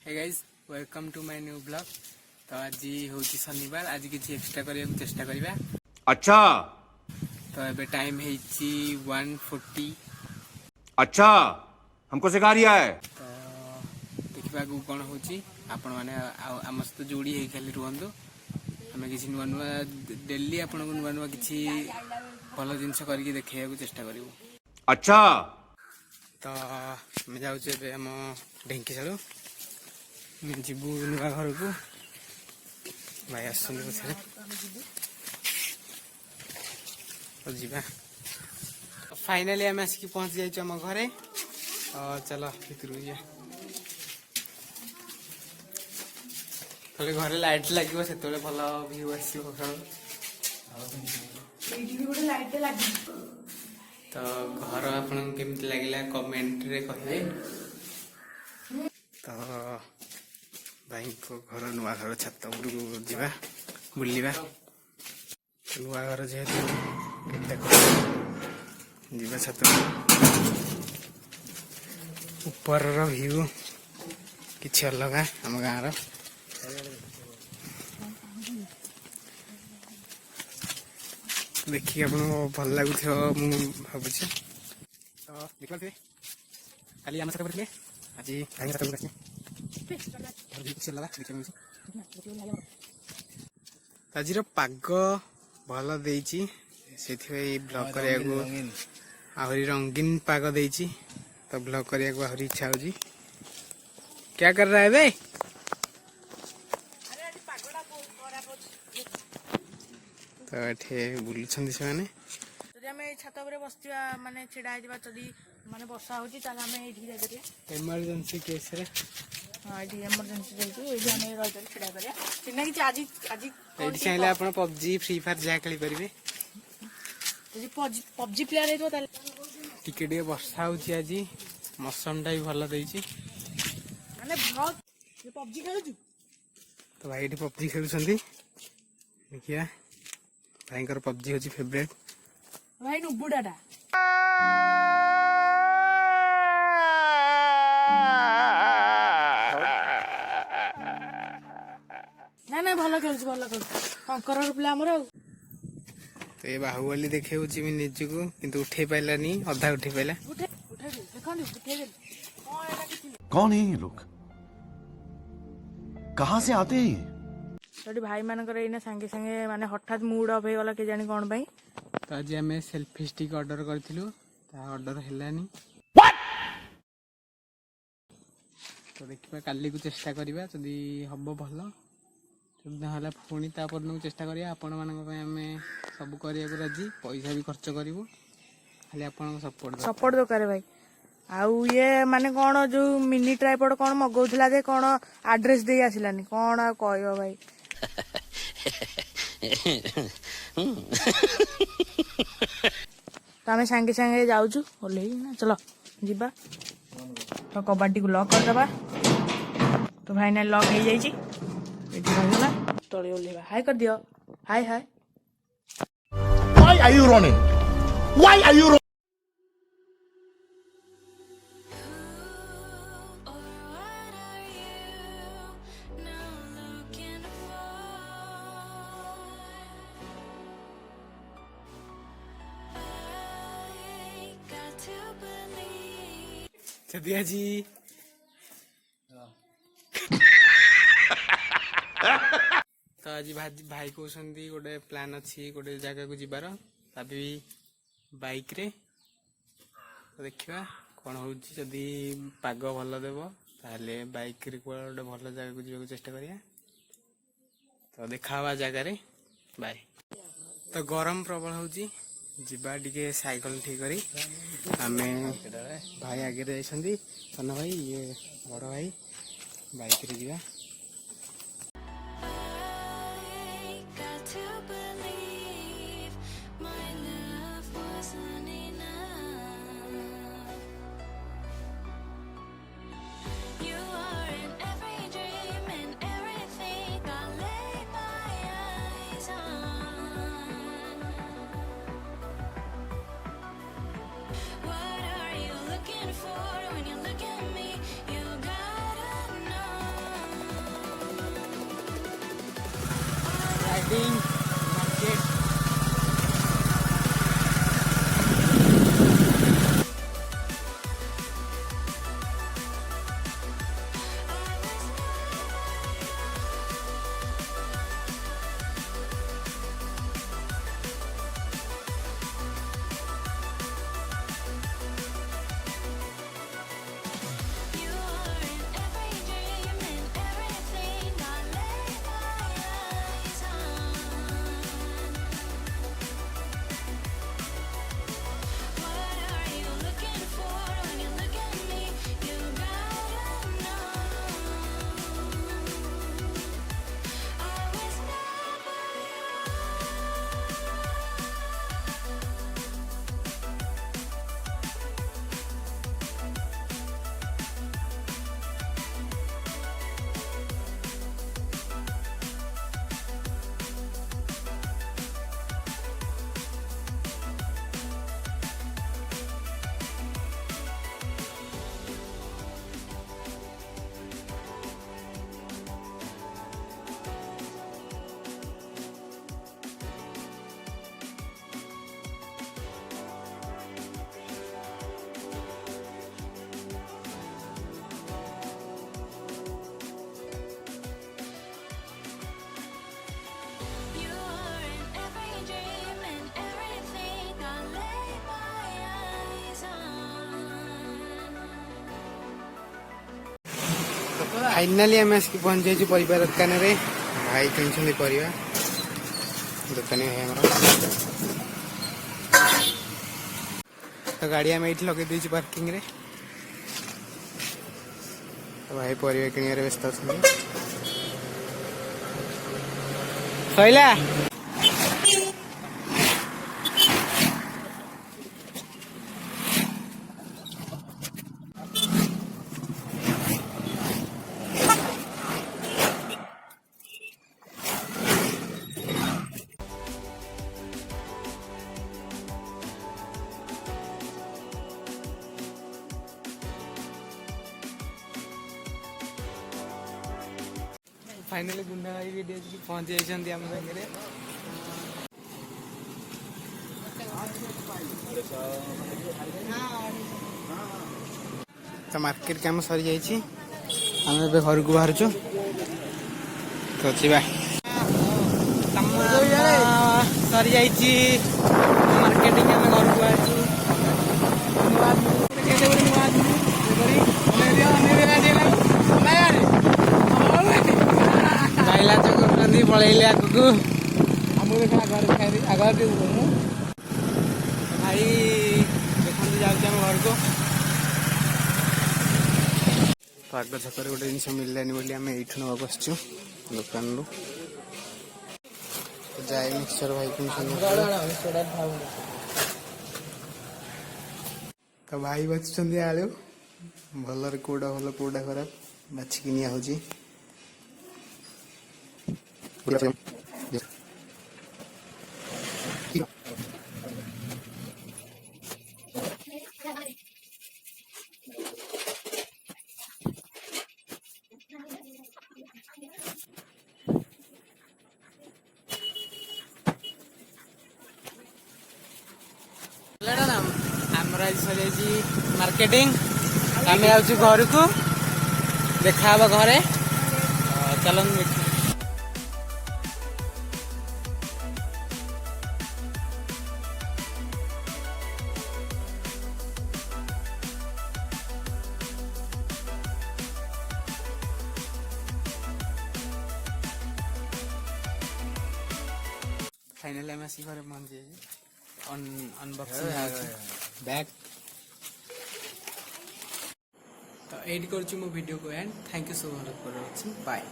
Hey guys welcome to my new blog. तो आज हूँ शनिवार, आज किसी एक्स्ट्रा करने चेष्टा करवा। अच्छा तो एबे टाइम है 1:40। अच्छा हमको सिखा रिया है। तो देखा कौन हो आपण मैंने आम सहित जोड़ी हो खाली रुहतु। आम किसी नुआ नुआ डेली आपन को नुआ नुआ किसी भल जिनस करके देखा चेष्टा करूँ। अच्छा तो आम जाऊे आम ढेंकीशाल जीवु नुआ घर को। भाई आसते पछे तो जीवा। फाइनाली आम आसिक पहुंच जाइए आम घरे। चलो भर जा घरे लाइट लगे से भल व्यू आसो। तो घर आपन केमती लगे कमेंट रे कहे। तो भाई को घर नुआ घर छात उपरକୁ ଯିବା ବୁଲିବା। नुआ घर जेहेतु देख ଯିବା छात ऊपर व्यू किछि अलगा हम गाँव रो। देखिए आपको भल लगुथ भावुँ। तो देखिए खाली आम साथ करते आज भाई साथ आज पाग भल देची से ब्लॉग करने आहरी रंगीन पाग देची। तो ब्लॉग करने को आहरी इच्छा होगी। क्या कर रहा है बे? तो ये बुलूं से मैंने छात बसवा माने छिड़ा माने वर्षा होची ताले हमें एठी जाय करिया इमरजेंसी केस रे। हां एठी इमरजेंसी जाई एठी हमें रह कर छिड़ा करिया चिन्ना कि आज आज एठी चाहिले आपण पबजी फ्री फायर जा खेली परिबे। यदि पबजी प्लेयर हेतो ताले टिके टिके वर्षा होची। आज मौसम टा भी भल देची माने बहुत ये पबजी खेलु। तो भाई एठी पबजी खेलुछंती। देखिया भाई कर पबजी होची फेवरेट। भाई नु बुडाटा ना ना भल खेलु भल खेलु कंकर पिला हमर। तो ये बाहुबली देखे निज को किंतु उठे पाइलानी अधा उठे पाइला। कौन है ये लोग, कहाँ से आते हैं? भाई मानकर एना संगे संगे माने हठात मूड ऑफ हो गला के जानी कोन भाई। तो आज आम सेल्फी स्टिक ऑर्डर करथिलु ऑर्डर हेलानी। तो देखिबा काली को चेष्टा करिबा जदी हबो भलो ना पुणी तापर चेष्टा करिया। आपण मानक पे आमे सब करिया को राजी पैसा भी खर्च करिवो खाली आपण सपोर्ट दरकार भाई। आउ ये माने कोन जो मिनी ट्राइपॉड कोन मगौथला जे कोन एड्रेस दे आसिलानी कोन आ कहयो भाई। तो आम सांगे सांगे जाऊचु ओले ना चलो जीबा। तो कबाड़ी को लॉक कर दबा। तो भाई ने लॉक हो जाई छी एठी रहला तळे ओलेबा हाय कर दियो। हाय हाय Why are you running? Why are you running? चदिया जी तो आज भाई कहते गोटे प्लान अच्छी गोटे जगह को जीवार तभी बाइक रे। तो देखा कौन हो पाग भल देव ताले बाइक रे गोटे भल जगह को जीवा चेष्टा करिया। तो देखा जगार बाय। तो गरम प्रबल होची जीवा टिके साइकिल ठीक करी आमे भाई आगे जाइछंदी सन भाई ये बड़ भाई बाइक रे जीवा। फाइनाली आम आसिक पहुंच जाइए परिवार दुकान रे भाई किनी परिवा दुकानी भाई आमर तो गाड़ी आम ये लगे देची पार्किंग रे तो भाई परिवा किणवे व्यस्त अच्छा सैला फाइनली गुंडा भाई भी पहुंच जाइए आम सागे तो मार्केट काम सरी जाइए आम घर को बाहर तो जी सरी जाइए मार्केटिंग आम घर को बाहर पलैले आगू भाई देखते जाऊँ घर को आग छक गोटे जिन मिललानी बोली आम ये नाक आसचु दुकान रू जाए मिक्सचर भाई तो भाई बाचुंट आलू भलर कौटा भल कौटा खराब बाछिकी निया हो आमर आज सर मार्केटिंग आम जाऊँ घर को देखा घरे चलन फाइनली आम आसिक घरे पहुंच जाइए अनबॉक्सिंग बैग तो एड कर वीडियो को and thank you so much for watching bye.